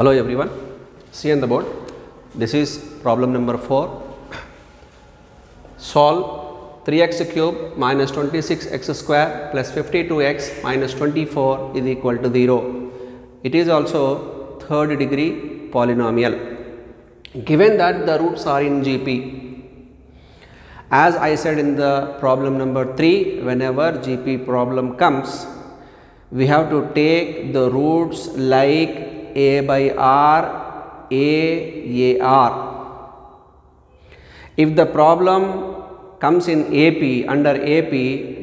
Hello everyone, see on the board, this is problem number 4. Solve 3x cube minus 26x square plus 52x minus 24 is equal to 0. It is also third degree polynomial. Given that the roots are in GP, as I said in the problem number 3, whenever GP problem comes, we have to take the roots like a by r, a r. If the problem comes in AP, under AP,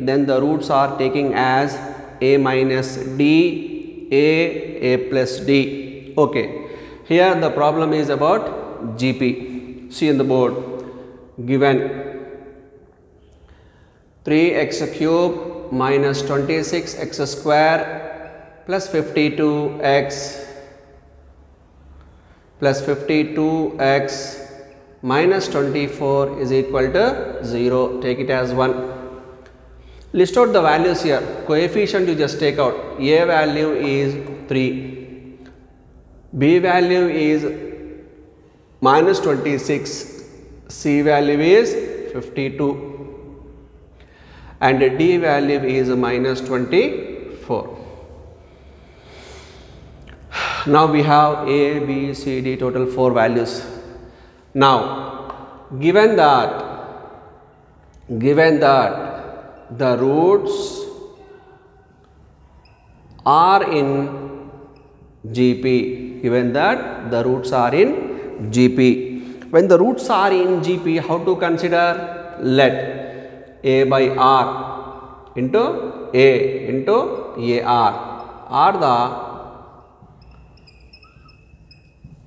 then the roots are taking as a minus d, a plus d. Okay. Here the problem is about GP. See on the board, given 3x cube minus 26x square plus 52x plus 52x minus 24 is equal to 0. Take it as 1. List out the values here. Coefficient you just take out. A value is 3. B value is minus 26. C value is 52. And D value is minus 24. Now we have A, B, C, D, total 4 values. Now, given that the roots are in GP, when the roots are in GP, how to consider? Let A by R into A into AR are the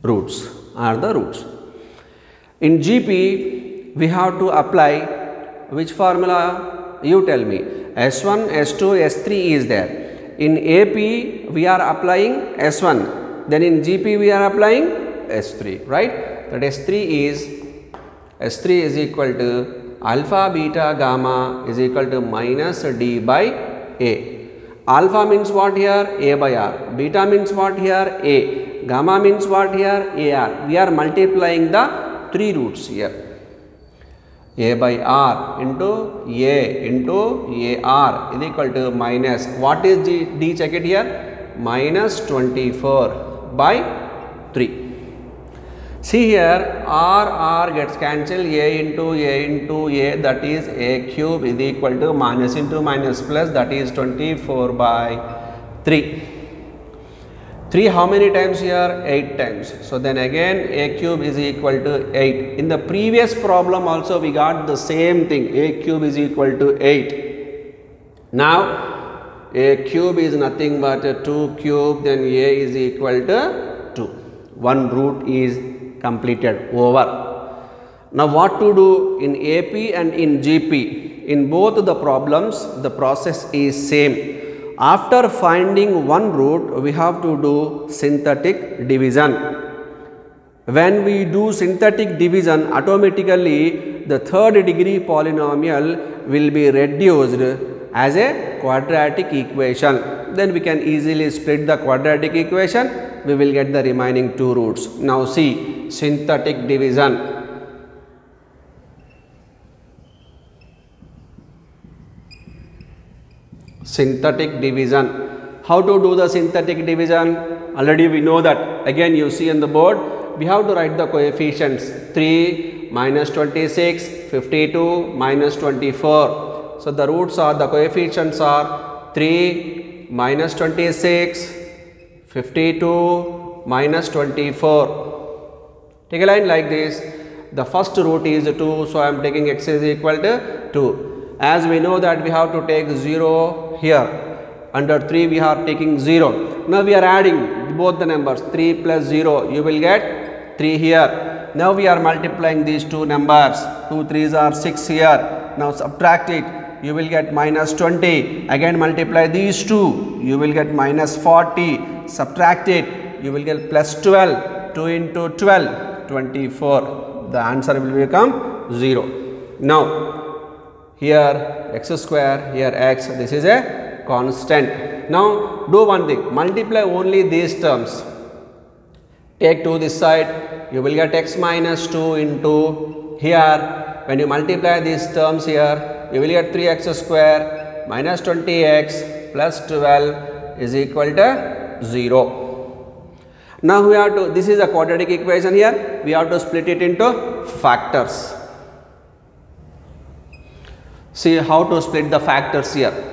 roots. In GP, we have to apply which formula? You tell me. S1, S2, S3 is there. In AP, we are applying S1. Then in GP, we are applying S3, right? That S3 is equal to alpha, beta, gamma is equal to minus D by A. Alpha means what here? A by R. Beta means what here? A. Gamma means what here? AR. We are multiplying the 3 roots here. A by R into A into AR is equal to minus. What is D? Check it here. Minus 24 by 3. See here, R gets cancelled. A into A, that is A cube is equal to minus into minus plus, that is 24 by 3. 3 how many times here? 8 times. So then again A cube is equal to 8. In the previous problem also we got the same thing. A cube is equal to 8. Now A cube is nothing but 2 cube, then A is equal to 2. One root is completed, over. Now what to do in AP and in GP? In both the problems the process is same. After finding one root, we have to do synthetic division. When we do synthetic division, automatically the third degree polynomial will be reduced as a quadratic equation. Then we can easily split the quadratic equation, we will get the remaining 2 roots. Now see, synthetic division. Synthetic division. How to do the synthetic division? Already we know that. Again you see on the board, we have to write the coefficients. 3 minus 26, 52 minus 24. So the roots are, the coefficients are 3 minus 26, 52 minus 24. Take a line like this. The first root is 2, so I am taking x is equal to 2. As we know that we have to take 0 here. Under 3 we are taking 0. Now we are adding both the numbers. 3 plus 0, you will get 3 here. Now we are multiplying these 2 numbers. 2 3s are 6 here. Now subtract it. You will get minus 20. Again multiply these 2. You will get minus 40. Subtract it. You will get plus 12. 2 into 12, 24. The answer will become 0. Now here x square, here x, this is a constant. Now do one thing, multiply only these terms. take 2 this side, you will get x minus 2 into here. When you multiply these terms here, you will get 3x square minus 20x plus 12 is equal to 0. Now we have to, this is a quadratic equation here, we have to split it into factors. See how to split the factors here.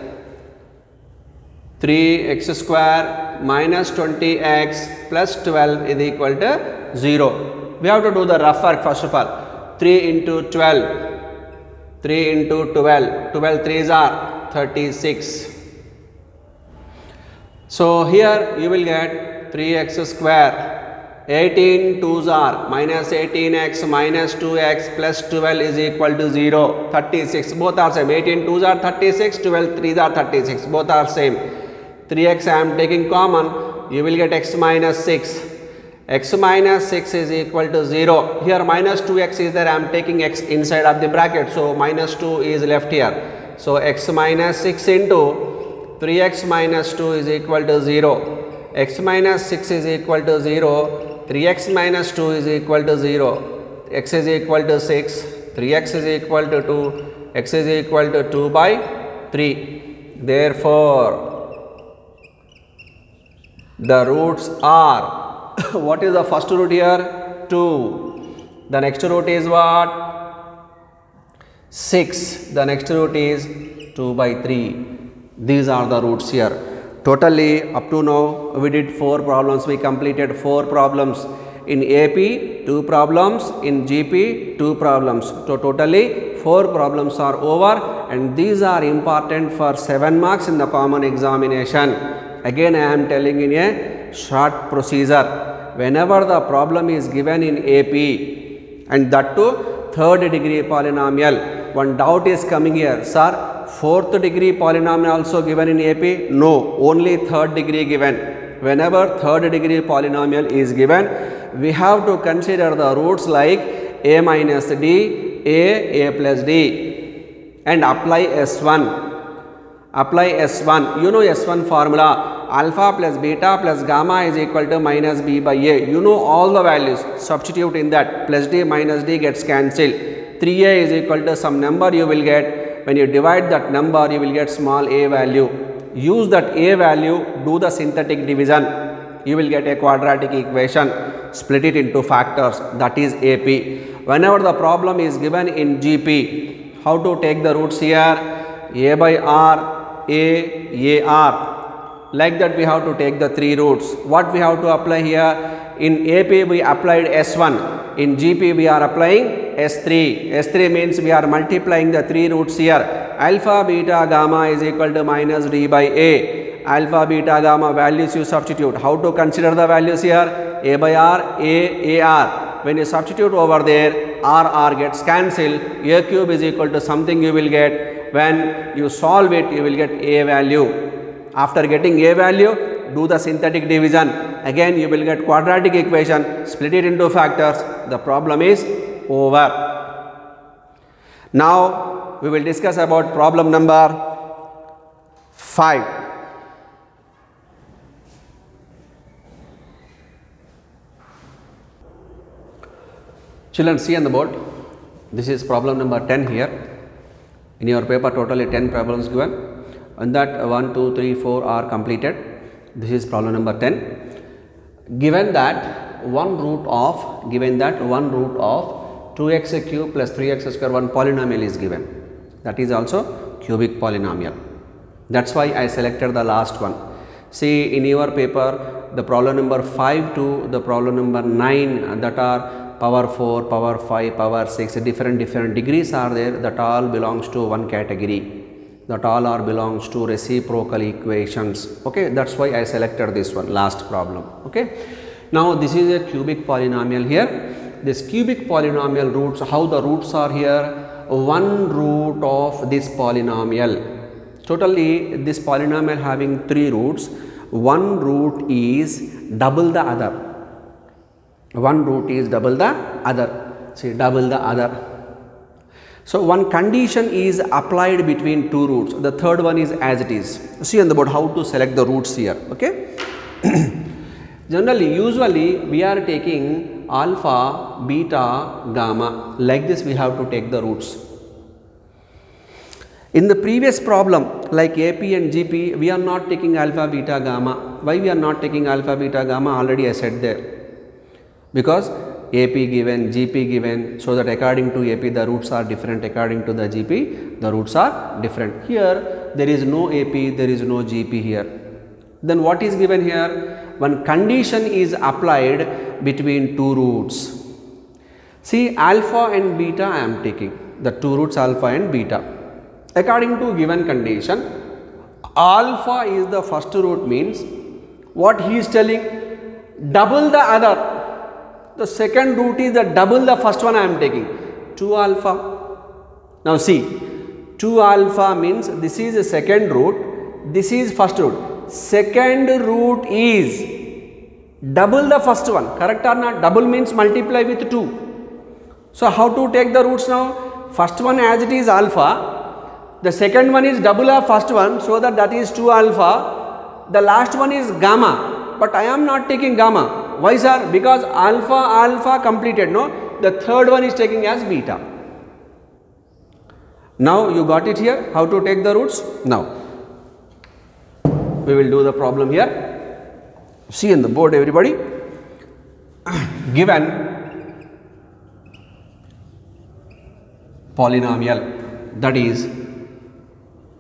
3x square minus 20x plus 12 is equal to 0. We have to do the rough work first of all. 3 into 12, 3 into 12, 12 3s are 36. So here you will get 3x square, 18 2s are minus 18x minus 2x plus 12 is equal to 0, 36, both are same, 18 2s are 36, 12 3s are 36, both are same. 3x I am taking common, you will get x minus 6. X minus 6 is equal to 0. Here minus 2x is there, I am taking x inside of the bracket. So minus 2 is left here. So x minus 6 into 3x minus 2 is equal to 0. X minus 6 is equal to 0. 3x minus 2 is equal to 0. X is equal to 6. 3x is equal to 2. X is equal to 2 by 3. Therefore, the roots are what is the first root here? 2. The next root is what? 6. The next root is 2 by 3. These are the roots here. Totally up to now we did 4 problems. We completed 4 problems. In AP 2 problems, in GP 2 problems. So totally 4 problems are over, and these are important for 7 marks in the common examination. Again I am telling in a short procedure. Whenever the problem is given in AP, and that too 3rd degree polynomial, one doubt is coming here, sir, 4th degree polynomial also given in AP? No, only 3rd degree given. Whenever 3rd degree polynomial is given, we have to consider the roots like a minus d, a plus d, and apply S1. Apply S1. You know S1 formula. Alpha plus beta plus gamma is equal to minus b by a. You know all the values. Substitute in that. Plus d minus d gets cancelled. 3a is equal to some number you will get. When you divide that number, you will get small a value. Use that a value, do the synthetic division. You will get a quadratic equation. Split it into factors. That is AP. Whenever the problem is given in GP, how to take the roots here? A by r, a r. Like that we have to take the 3 roots. What we have to apply here? In AP we applied S1. In GP we are applying S3. S3 means we are multiplying the 3 roots here. Alpha, beta, gamma is equal to minus d by a. Alpha, beta, gamma values you substitute. How to consider the values here? A by r, a r. When you substitute over there, r gets cancelled. A cube is equal to something you will get. When you solve it, you will get a value. After getting a value, do the synthetic division. Again you will get quadratic equation, split it into factors. The problem is over. Now we will discuss about problem number 5. Children, see on the board. This is problem number 10 here. In your paper totally 10 problems given. And that 1, 2, 3, 4 are completed. This is problem number 10. Given that one root of 2x cube plus 3x square, one polynomial is given. That is also cubic polynomial. That's why I selected the last one. See, in your paper the problem number 5 to the problem number 9, that are power 4, power 5, power 6, different degrees are there. That all belongs to one category. That all are belongs to reciprocal equations. Okay, that's why I selected this one, last problem. Okay, now this is a cubic polynomial here. This cubic polynomial roots, how the roots are here? One root of this polynomial. Totally this polynomial having 3 roots. One root is double the other. One root is double the other. See, double the other. So one condition is applied between 2 roots. The third one is as it is. See on the board how to select the roots here. Okay. Generally, usually we are taking alpha, beta, gamma. Like this we have to take the roots. In the previous problem, like AP and GP, we are not taking alpha, beta, gamma. Why we are not taking alpha, beta, gamma? Already I said there. Because AP given, GP given, so that according to AP the roots are different, according to the GP the roots are different. Here there is no AP, there is no GP here. Then what is given here? One condition is applied between two roots. See, alpha and beta I am taking, the two roots alpha and beta. According to given condition, alpha is the first root, means what he is telling, double the other. The second root is the double the first one I am taking, 2 alpha. Now see, 2 alpha means this is the second root, this is first root. Second root is double the first one, correct or not? Double means multiply with 2. So how to take the roots now? First one as it is alpha, the second one is double of first one, so that is 2 alpha. The last one is gamma, but I am not taking gamma. Why sir? Because alpha completed, no? The third one is taking as beta. Now you got it here, how to take the roots? Now we will do the problem here. See in the board everybody. Given polynomial, that is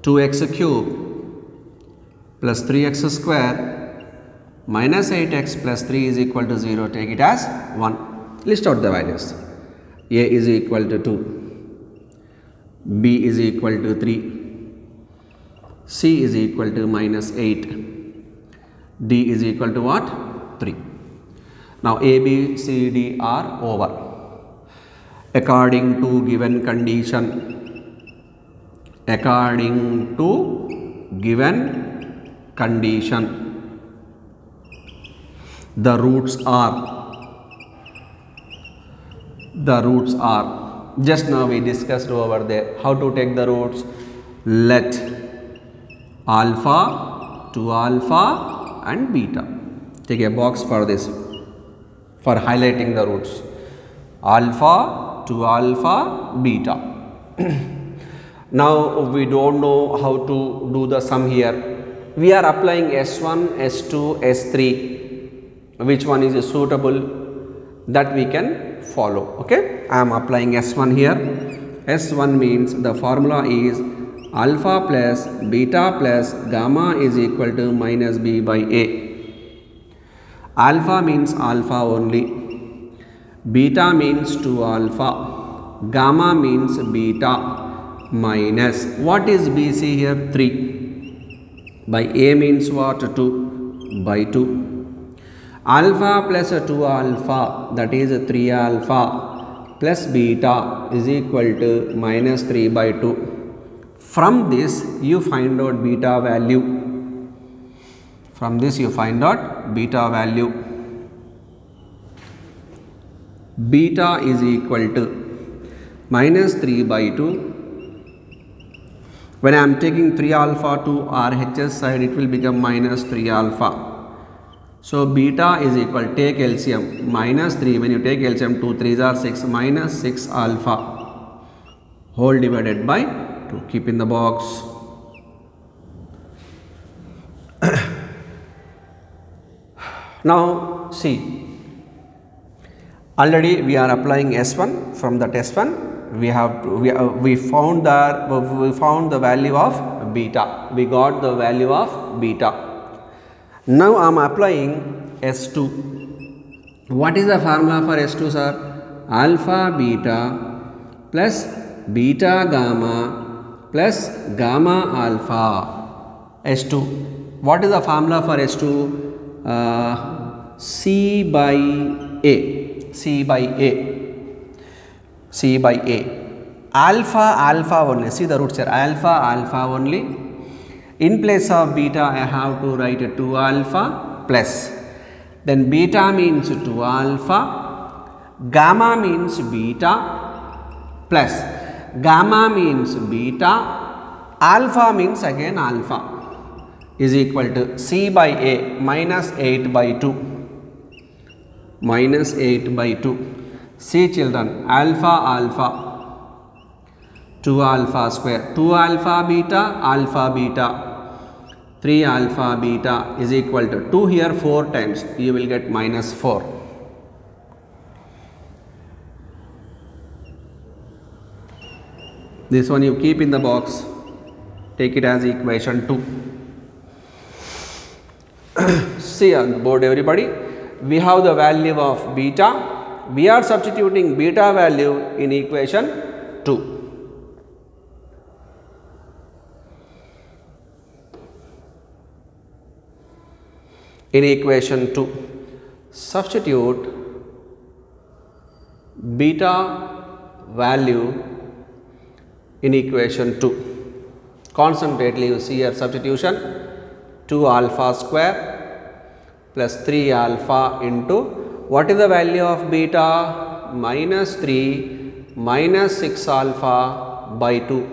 2x cube plus 3x square minus 8x plus 3 is equal to 0, take it as 1. List out the values. A is equal to 2, B is equal to 3, C is equal to minus 8, D is equal to what? 3. Now A, B, C, D are over. According to given condition, according to given condition, the roots are, just now we discussed over there how to take the roots. Let alpha, 2 alpha and beta, take a box for this, for highlighting the roots, alpha, 2 alpha, beta. Now we don't know how to do the sum here. We are applying S1, S2, S3. Which one is suitable, that we can follow. Okay, I am applying S1 here. S1 means the formula is alpha plus beta plus gamma is equal to minus B by A. Alpha means alpha only, beta means 2 alpha, gamma means beta minus, what is BC here? 3 by A means what? 2 by 2. Alpha plus 2 alpha, that is 3 alpha plus beta is equal to minus 3 by 2. From this you find out beta value. From this you find out beta value. Beta is equal to minus 3 by 2. When I am taking 3 alpha to RHS side, it will become minus 3 alpha. So beta is equal, take LCM, minus 3, when you take LCM 2 3s are 6, minus 6 alpha whole divided by 2, keep in the box. Now see, already we are applying S1 from that S1. We found the value of beta. We got the value of beta. Now I am applying S2. What is the formula for S2, sir? Alpha beta plus beta gamma plus gamma alpha. S2. What is the formula for S2? C by A. C by A. C by A. Alpha only. See the roots here. Alpha only. In place of beta, I have to write 2 alpha plus. Then beta means 2 alpha. Gamma means beta plus. Gamma means beta. Alpha means again alpha. Is equal to C by A minus 8 by 2. minus 8 by 2. See children, alpha alpha 2 alpha square, 2 alpha beta 3 alpha beta is equal to 2 here 4 times, you will get minus 4. This one you keep in the box, take it as equation 2. See on the board everybody, we have the value of beta. We are substituting beta value in equation 2. In equation 2, substitute beta value in equation 2. Concentrately you see here substitution, 2 alpha square plus 3 alpha into, what is the value of beta? Minus 3 minus 6 alpha by 2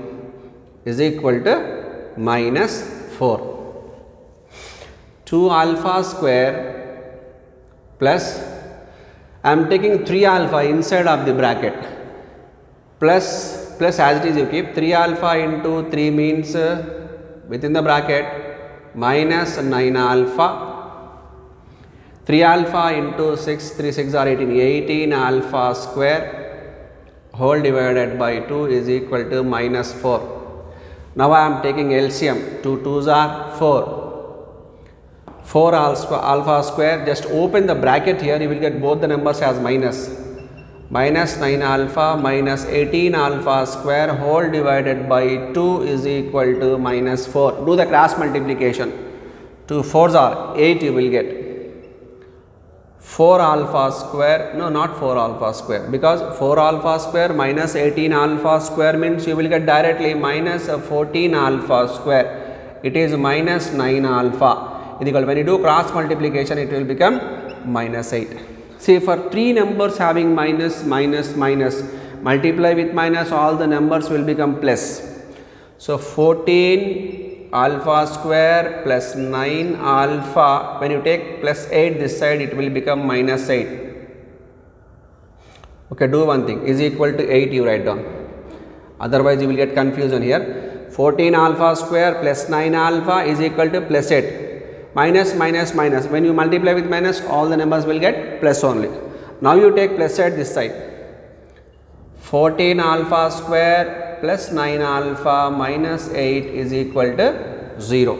is equal to minus 4. 2 alpha square plus, I am taking 3 alpha inside of the bracket, plus as it is you keep 3 alpha into 3 means within the bracket minus 9 alpha, 3 alpha into 6, 3 6 are 18, 18 alpha square whole divided by 2 is equal to minus 4. Now I am taking LCM, 2 2s are 4. 4 alpha square, just open the bracket here, you will get both the numbers as minus. Minus 9 alpha minus 18 alpha square whole divided by 2 is equal to minus 4. Do the cross multiplication. 2 4s are 8 you will get. 4 alpha square, no not 4 alpha square, because 4 alpha square minus 18 alpha square means you will get directly minus 14 alpha square. It is minus 9 alpha. When you do cross multiplication, it will become minus 8. See, for 3 numbers having minus, multiply with minus, all the numbers will become plus. So, 14 alpha square plus 9 alpha, when you take plus 8 this side, it will become minus 8. Okay, do one thing, is equal to 8 you write down. Otherwise, you will get confusion here. 14 alpha square plus 9 alpha is equal to plus 8. Minus, when you multiply with minus, all the numbers will get plus only. Now you take plus at this side. 14 alpha square plus 9 alpha minus 8 is equal to 0.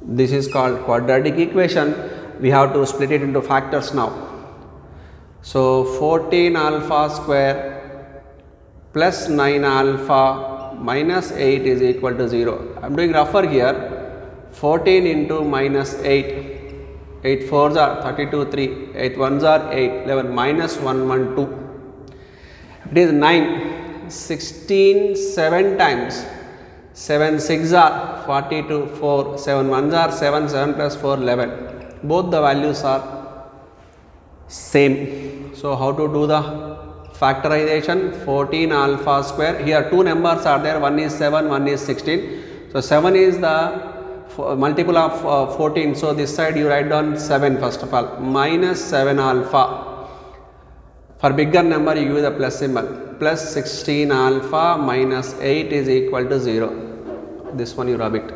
This is called quadratic equation. We have to split it into factors now. So 14 alpha square plus 9 alpha minus 8 is equal to 0. I am doing rougher here. 14 into minus 8, 8 4s are 32 3, 8 1s are 8, 11 minus 1 1 2. It is 9, 16 7 times, 7 6 are 42 4, 7 1s are 7, 7 plus 4 11. Both the values are same. So how to do the factorization? 14 alpha square, here 2 numbers are there, one is 7, one is 16. So 7 is the multiple of 14, so this side you write down 7 first of all, minus 7 alpha. For bigger number you use the plus symbol, plus 16 alpha minus 8 is equal to 0. This one you rub it.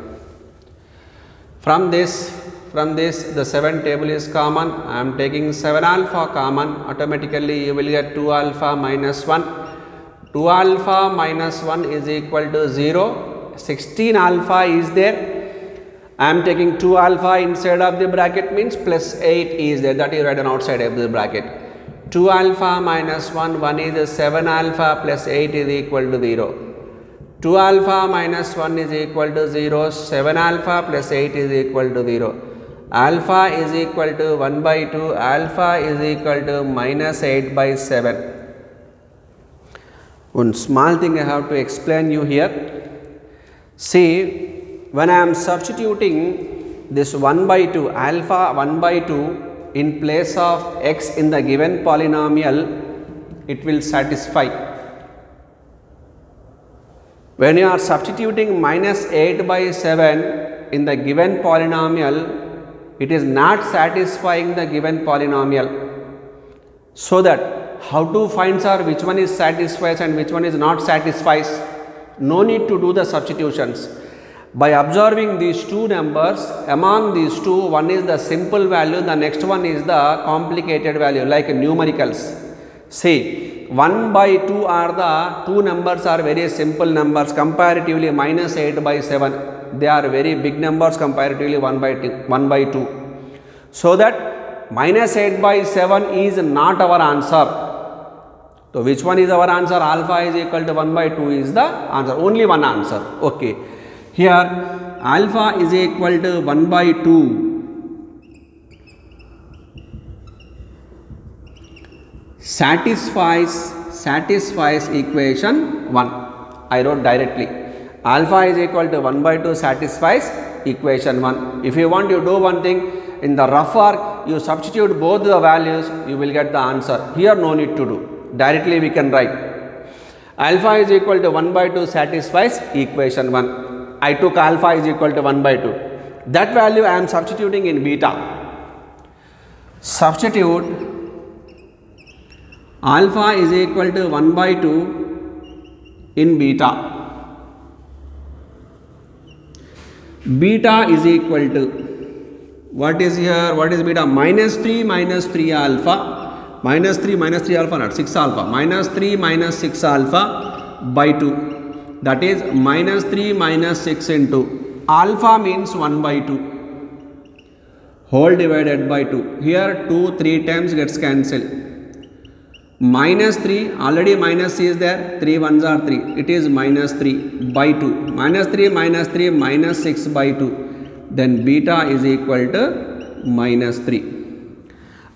From this the 7 table is common. I am taking 7 alpha common, automatically you will get 2 alpha minus 1. 2 alpha minus 1 is equal to 0. 16 alpha is there. I am taking 2 alpha inside of the bracket means plus 8 is there, that is right on outside of the bracket. 2 alpha minus 1, 1 is 7 alpha plus 8 is equal to 0. 2 alpha minus 1 is equal to 0, 7 alpha plus 8 is equal to 0. Alpha is equal to 1 by 2, alpha is equal to minus 8 by 7. One small thing I have to explain you here. See, when I am substituting this 1 by 2, alpha 1 by 2 in place of x in the given polynomial, it will satisfy. When you are substituting minus 8 by 7 in the given polynomial, It is not satisfying the given polynomial. So that how to find, sir, which one is satisfies and which one is not satisfies? No need to do the substitutions. By observing these two numbers, among these two, one is the simple value, the next one is the complicated value, like numericals. See, 1 by 2 are the two numbers are very simple numbers comparatively. Minus 8 by 7, they are very big numbers comparatively 1 by 2. So that minus 8 by 7 is not our answer. So which one is our answer? Alpha is equal to 1 by 2 is the answer. Only one answer. Okay. Here alpha is equal to 1 by 2 satisfies equation 1. I wrote directly. Alpha is equal to 1 by 2 satisfies equation 1. If you want, you do one thing. In the rough work, you substitute both the values, you will get the answer. Here no need to do. Directly we can write. Alpha is equal to 1 by 2 satisfies equation 1. I took alpha is equal to 1 by 2. That value I am substituting in beta. Substitute alpha is equal to 1 by 2 in beta. Beta is equal to, what is here? What is beta? Minus 3 alpha. Minus 3 alpha, not 6 alpha. Minus 3 minus 6 alpha by 2. That is minus 3 minus 6 into alpha means 1 by 2 whole divided by 2. Here 2 3 times gets cancelled. Minus 3, already minus is there, 3 ones are 3. It is minus 3 by 2. Minus 3 minus 6 by 2. Then beta is equal to minus 3.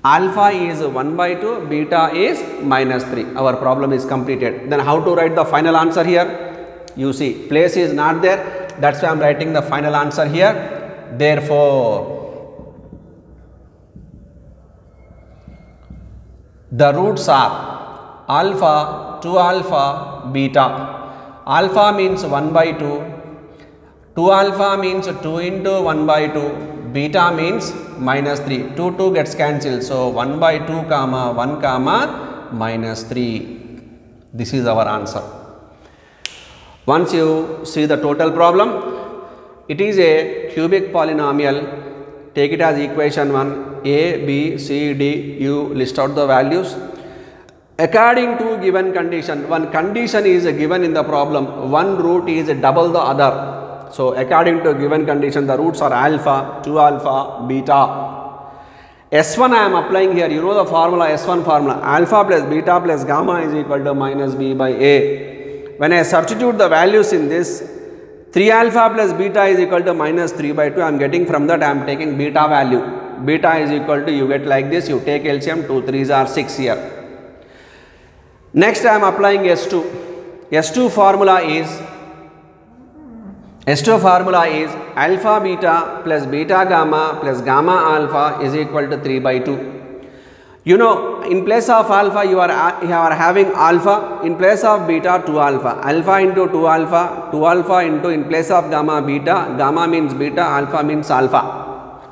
Alpha is 1 by 2, beta is minus 3. Our problem is completed. Then how to write the final answer here? You see, place is not there. That's why I am writing the final answer here. Therefore, the roots are alpha, 2 alpha, beta. Alpha means 1 by 2. 2 alpha means 2 into 1 by 2. Beta means minus 3. 2 gets cancelled. So 1 by 2 comma 1 comma minus 3. This is our answer. Once you see the total problem, it is a cubic polynomial. Take it as equation 1. A, B, C, D. You list out the values. According to given condition, one condition is given in the problem. One root is double the other. So according to given condition, the roots are alpha, 2 alpha, beta. S1 I am applying here. You know the formula, S1 formula. Alpha plus beta plus gamma is equal to minus B by A. When I substitute the values in this, 3 alpha plus beta is equal to minus 3 by 2. I am getting from that, I am taking beta value. Beta is equal to, you get like this, you take LCM, 2 3s are 6 here. Next I am applying S2. S2 formula is alpha beta plus beta gamma plus gamma alpha is equal to 3 by 2. You know, in place of alpha you are having alpha, in place of beta 2 alpha, alpha into 2 alpha, 2 alpha into, in place of gamma beta, gamma means beta, alpha means alpha.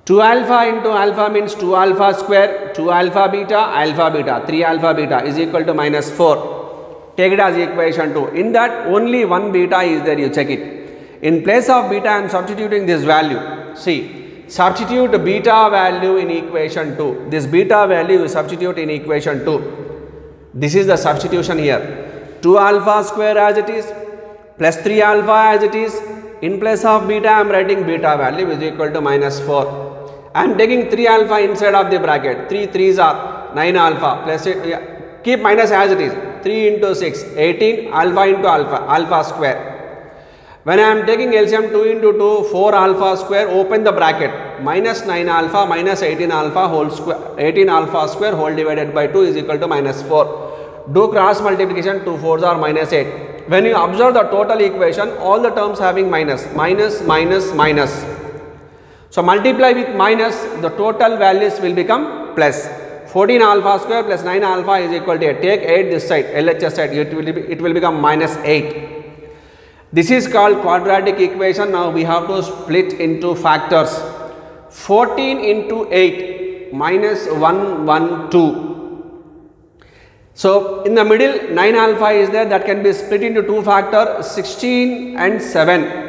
2 alpha into alpha means 2 alpha square, 2 alpha beta, 3 alpha beta is equal to minus 4. Take it as equation 2. In that only one beta is there, you check it. In place of beta I am substituting this value. See. Substitute beta value in equation 2. This beta value you substitute in equation 2. This is the substitution here. 2 alpha square as it is plus 3 alpha as it is. In place of beta I am writing beta value is equal to minus 4. I am taking 3 alpha inside of the bracket. 3 3s are 9 alpha plus keep minus as it is. 3 into 6, 18 alpha into alpha square. When I am taking LCM 2 into 2, 4 alpha square, open the bracket, minus 9 alpha minus 18 alpha whole square, 18 alpha square whole divided by 2 is equal to minus 4. Do cross multiplication, 2 4s are minus 8. When you observe the total equation, all the terms having minus, minus, minus, minus. So multiply with minus, the total values will become plus. 14 alpha square plus 9 alpha is equal to 8. Take 8 this side, LHS side, it will become minus 8. This is called quadratic equation. Now we have to split into factors. 14 into 8 minus 112. So in the middle 9 alpha is there, that can be split into two factors, 16 and 7.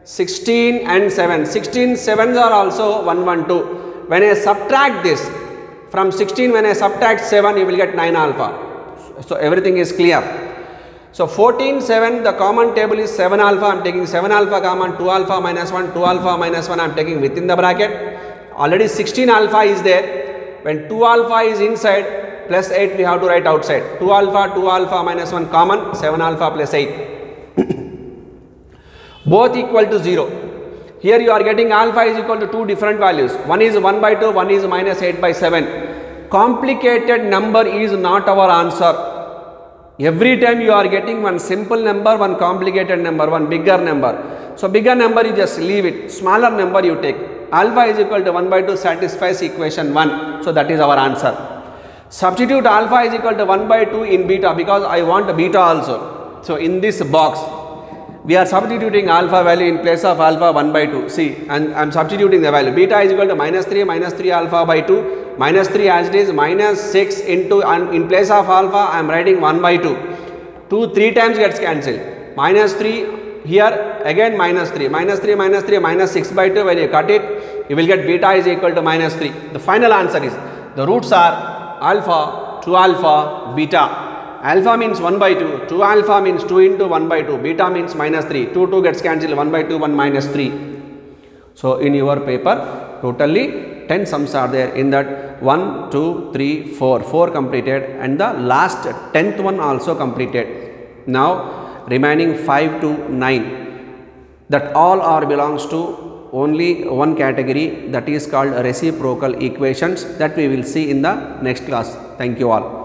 16 and 7. 16 sevens are also 112. When I subtract this from 16, when I subtract 7, you will get 9 alpha. So everything is clear. So 14, 7, the common table is 7 alpha. I am taking 7 alpha common, 2 alpha minus 1, 2 alpha minus 1 I am taking within the bracket. Already 16 alpha is there. When 2 alpha is inside, plus 8 we have to write outside. 2 alpha minus 1 common, 7 alpha plus 8. Both equal to 0. Here you are getting alpha is equal to two different values. One is 1 by 2, one is minus 8 by 7. Complicated number is not our answer. Every time you are getting one simple number, one complicated number, one bigger number. So bigger number you just leave it, smaller number you take. Alpha is equal to 1 by 2 satisfies equation 1. So that is our answer. Substitute alpha is equal to 1 by 2 in beta because I want beta also. So in this box, we are substituting alpha value in place of alpha 1 by 2. See, and I am substituting the value. Beta is equal to minus 3 alpha by 2. Minus 3 as it is, minus 6 into, and in place of alpha I am writing 1 by 2. 2 3 times gets cancelled. Minus 3 here, again minus 3. Minus 3 minus 3 minus 6 by 2. When you cut it, you will get beta is equal to minus 3. The final answer is, the roots are alpha, 2 alpha, beta. Alpha means 1 by 2, 2 alpha means 2 into 1 by 2, beta means minus 3, 2 gets cancelled, 1 by 2, 1 minus 3. So in your paper, totally 10 sums are there. In that 1, 2, 3, 4 completed, and the last 10th one also completed. Now remaining 5 to 9, that all are belongs to only one category, that is called reciprocal equations, that we will see in the next class. Thank you all.